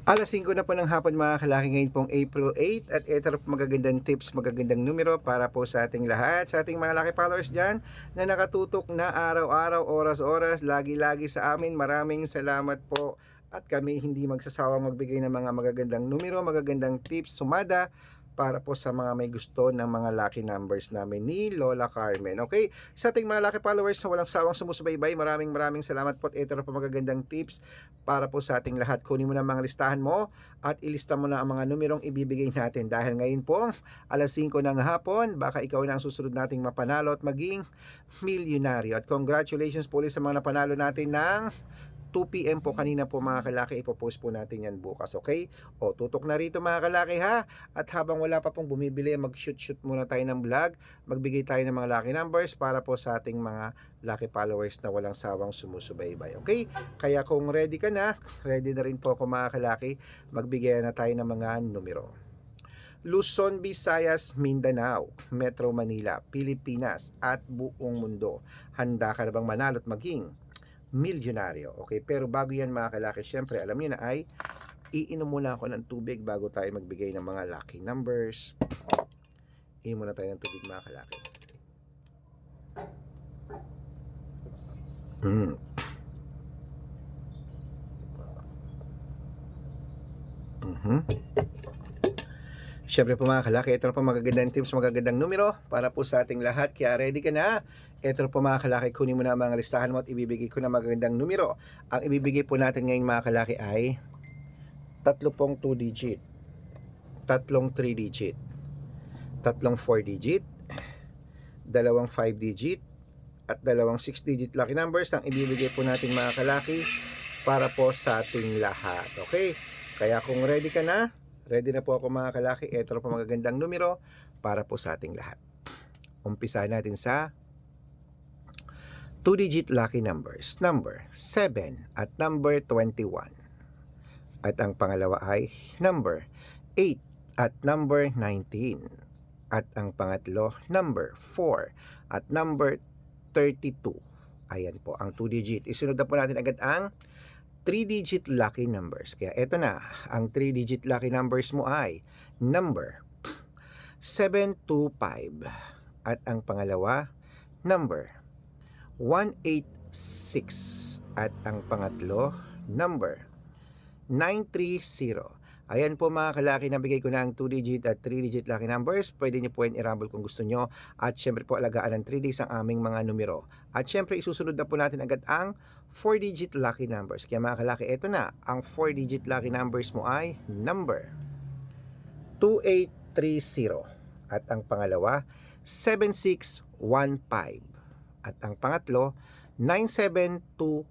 Alas 5 na po ng hapon mga kalaki, ngayon pong April 8 at ito na po magagandang tips, magagandang numero para po sa ating lahat, sa ating mga laki followers dyan na nakatutok na araw-araw, oras-oras, lagi-lagi sa amin. Maraming salamat po at kami hindi magsasawang magbigay ng mga magagandang numero, magagandang tips, sumada para po sa mga may gusto ng mga lucky numbers namin ni Lola Carmen. Okay? Sa ating mga lucky followers na walang sawang sumusubaybay, maraming salamat po at ito na po magagandang tips para po sa ating lahat. Kunin mo na mga listahan mo at ilista mo na ang mga numerong ibibigay natin dahil ngayon po alas 5 ng hapon, baka ikaw na ang susunod nating mapanalo at maging milyonaryo. At congratulations po ulit sa mga napanalo natin ng 2 PM po kanina po mga kalaki. Ipopost po natin yan bukas, okay? O tutok na rito mga kalaki ha. At habang wala pa pong bumibili, mag-shoot muna tayo ng vlog, magbigay tayo ng mga lucky numbers para po sa ating mga lucky followers na walang sawang sumusubaybay, okay? Kaya kung ready ka na, ready na rin po ako mga kalaki, magbigay na tayo ng mga numero. Luzon, Visayas, Mindanao, Metro Manila, Pilipinas at buong mundo. Handa ka na bang manalo at maging milyonaryo? Okay, pero bago yan mga kalaki, syempre alam niyo na ay iinom muna ako ng tubig bago tayo magbigay ng mga lucky numbers. Iinom muna tayo ng tubig mga kalaki. Syempre po mga kalaki, ito na po magagandang tips, magagandang numero para po sa ating lahat. Kaya ready ka na? Ito na po mga kalaki, kunin mo na mga listahan mo at ibibigay ko na magagandang numero. Ang ibibigay po natin ngayon mga kalaki ay tatlo pong 2 digit, tatlong 3 digit, tatlong 4 digit, dalawang 5 digit, at dalawang 6 digit lucky numbers ang ibibigay po natin mga kalaki para po sa ating lahat. Okay? Kaya kung ready ka na, ready na po ako mga kalaki. Ito na po magagandang numero para po sa ating lahat. Umpisahan natin sa 2-digit lucky numbers. Number 7 at number 21. At ang pangalawa ay number 8 at number 19. At ang pangatlo, number 4 at number 32. Ayan po ang 2-digit. Isunod na po natin agad ang 3-digit lucky numbers. Kaya eto na, ang 3-digit lucky numbers mo ay number 725 at ang pangalawa number 186 at ang pangatlo number 930. Ayan po mga kalaki, nabigay ko na ang 2-digit at 3-digit lucky numbers. Pwede niyo po yan i-rumble kung gusto nyo. At syempre po alagaan ng 3 days ang aming mga numero. At syempre isusunod na po natin agad ang 4-digit lucky numbers. Kaya mga kalaki, eto na. Ang 4-digit lucky numbers mo ay number 2830. At ang pangalawa, 7615. At ang pangatlo, 9724.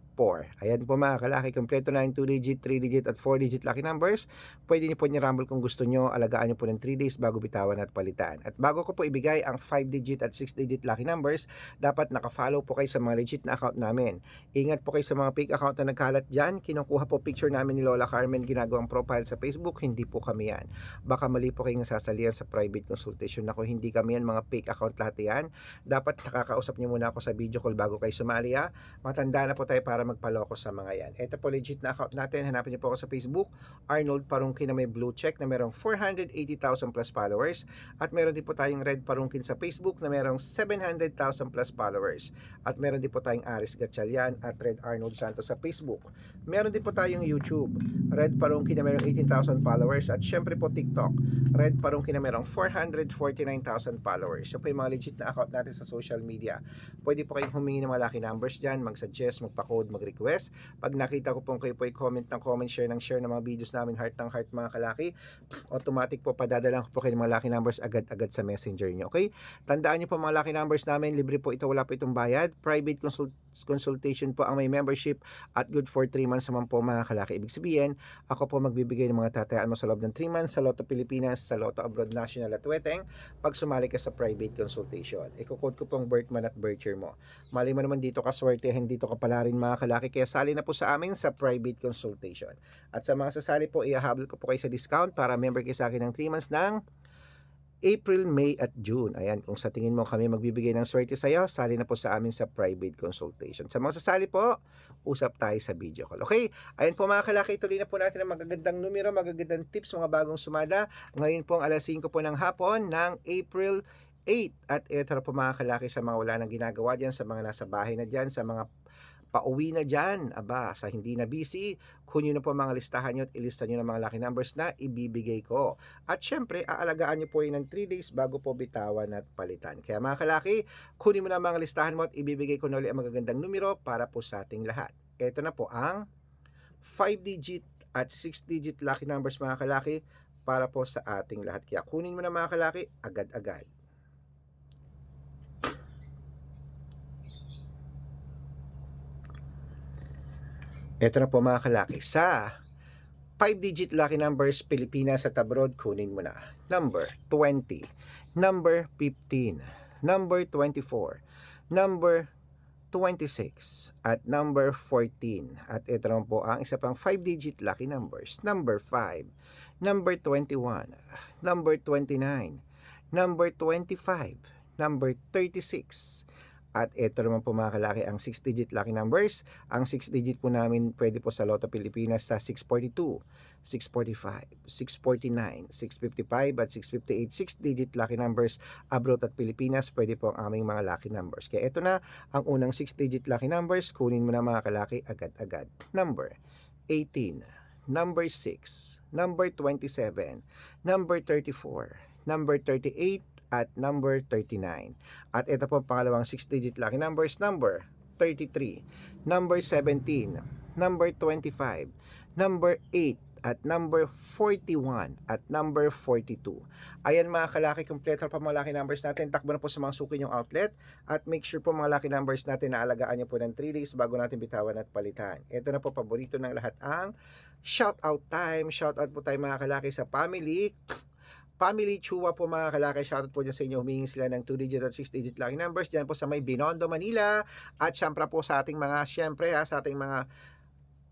Ayan po mga kalaki, kompleto na yung 2-digit, 3-digit at 4-digit lucky numbers. Pwede niyo po niya-rumble kung gusto nyo. Alagaan niyo po ng 3 days bago bitawan at palitan. At bago ko po ibigay ang 5-digit at 6-digit lucky numbers, dapat naka-follow po kayo sa mga legit na account namin. Ingat po kayo sa mga fake account na nagkalat dyan. Kinukuha po picture namin ni Lola Carmen, ginagawang profile sa Facebook. Hindi po kami yan. Baka mali po kayong nasasalihan sa private consultation. Ako, hindi kami yan, mga fake account lahat yan. Dapat nakakausap niyo muna ako sa video call bago kayo sumali ha. Matanda na po tayo para magpaloko sa mga yan. Ito po legit na account natin. Hanapin niyo po ako sa Facebook, Arnold Parungkin na may blue check na merong 480,000 plus followers. At meron din po tayong Red Parungkin sa Facebook na merong 700,000 plus followers. At meron din po tayong Aris Gatchalian at Red Arnold Santos sa Facebook. Meron din po tayong YouTube, Red Parungkin na merong 18,000 followers. At syempre po TikTok, Red Parungkin na merong 449,000 followers. Yan po yung mga legit na account natin sa social media. Pwede po kayong humingi ng mga lucky numbers dyan, mag-suggest, magpa-code, mag-request. Pag nakita ko pong kayo po i-comment ng comment, share ng share ng mga videos namin, heart ng heart mga kalaki, automatic po padadalan ko po kayo ng mga lucky numbers agad-agad sa messenger nyo. Okay? Tandaan nyo po mga lucky numbers namin, libre po ito, wala po itong bayad. Private consultation po ang may membership at good for 3 months naman po mga kalaki. Ibig sabihin, ako po magbibigay ng mga tatayaan mo sa loob ng 3 months sa Lotto Pilipinas, sa Lotto Abroad National at Weteng pag sumali ka sa private consultation. Iko-code ko pong birth month at birth year mo. Mali mo naman dito ka swertehin, dito ka pala rin mga kalaki, kaya sali na po sa amin sa private consultation. At sa mga sasali po, iahabol ko po kayo sa discount para member kayo sa akin ng 3 months ng April, May at June. Ayan, kung sa tingin mo kami magbibigay ng swerte sa iyo, sali na po sa amin sa private consultation. Sa mga sasali po, usap tayo sa video call. Okay? Ayan po mga kalaki, tuloy na po natin ang magagandang numero, magagandang tips, mga bagong sumada. Ngayon po ang alas 5 po ng hapon ng April 8. At ito na po mga kalaki sa mga wala nang ginagawa dyan, sa mga nasa bahay na dyan, sa mga pauwi na dyan, aba, sa hindi na busy, kunin nyo na po mga listahan nyo at ilista nyo ng mga lucky numbers na ibibigay ko. At syempre, aalagaan nyo po yun ng 3 days bago po bitawan at palitan. Kaya mga kalaki, kunin mo na mga listahan mo at ibibigay ko na ulit ang magagandang numero para po sa ating lahat. Ito na po ang 5-digit at 6-digit lucky numbers mga kalaki para po sa ating lahat. Kaya kunin mo na mga kalaki agad-agad. Ito na po mga kalaki. Sa 5-digit lucky numbers Pilipinas at abroad, kunin mo na. Number 20, number 15, number 24, number 26, at number 14. At ito naman po ang isa pang 5-digit lucky numbers. Number 5, number 21, number 29, number 25, number 36. At ito naman po mga kalaki ang 6-digit lucky numbers. Ang 6-digit po namin pwede po sa Lotto Pilipinas sa 642, 645, 649, 655 at 658. 6-digit lucky numbers abroad at Pilipinas, pwede po ang aming mga lucky numbers. Kaya ito na ang unang 6-digit lucky numbers. Kunin mo na mga kalaki agad-agad. Number 18, number 6, number 27, number 34, number 38, at number 39. At ito po ang pangalawang 6-digit lucky numbers. Number 33, number 17, number 25, number 8, at number 41 at number 42. Ayan mga kalaki, kompleto pa mga lucky numbers natin. Takbo na po sa mga suki yung outlet at make sure po mga lucky numbers natin na alagaan nyo po ng 3 days bago natin bitawan at palitan. Ito na po paborito ng lahat ang shout out time. Shout out po tayo mga kalaki sa Family Chua po mga kalaki, shoutout po dyan sa inyo. Humingi sila ng 2-digit at 6-digit lucky numbers dyan po sa may Binondo, Manila. At syempre po sa ating mga, sa ating mga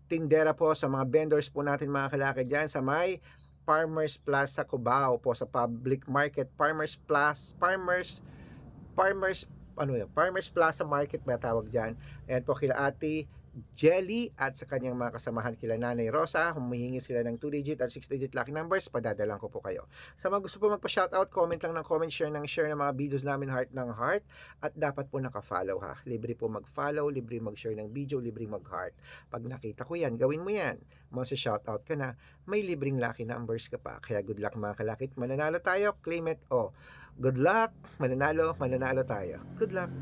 tindera po, sa mga vendors po natin mga kalaki dyan sa may Farmers Plaza Cubao po, sa public market, Farmers Plaza Market may tawag dyan. Ayan po kila Ate Jelly at sa kanyang mga kasamahan kila Nanay Rosa. Humihingi sila ng 2-digit at 6-digit lucky numbers, padadalan ko po kayo. Sa mga gusto po magpa-shoutout, comment lang ng comment, share ng mga videos namin, heart ng heart, at dapat po naka-follow ha. Libre po mag-follow, libre mag-share ng video, libre mag-heart. Pag nakita ko yan, gawin mo yan. Shoutout ka na, may libreng lucky numbers ka pa. Kaya good luck mga kalakit, mananalo tayo, claim it. Good luck, mananalo tayo. Good luck.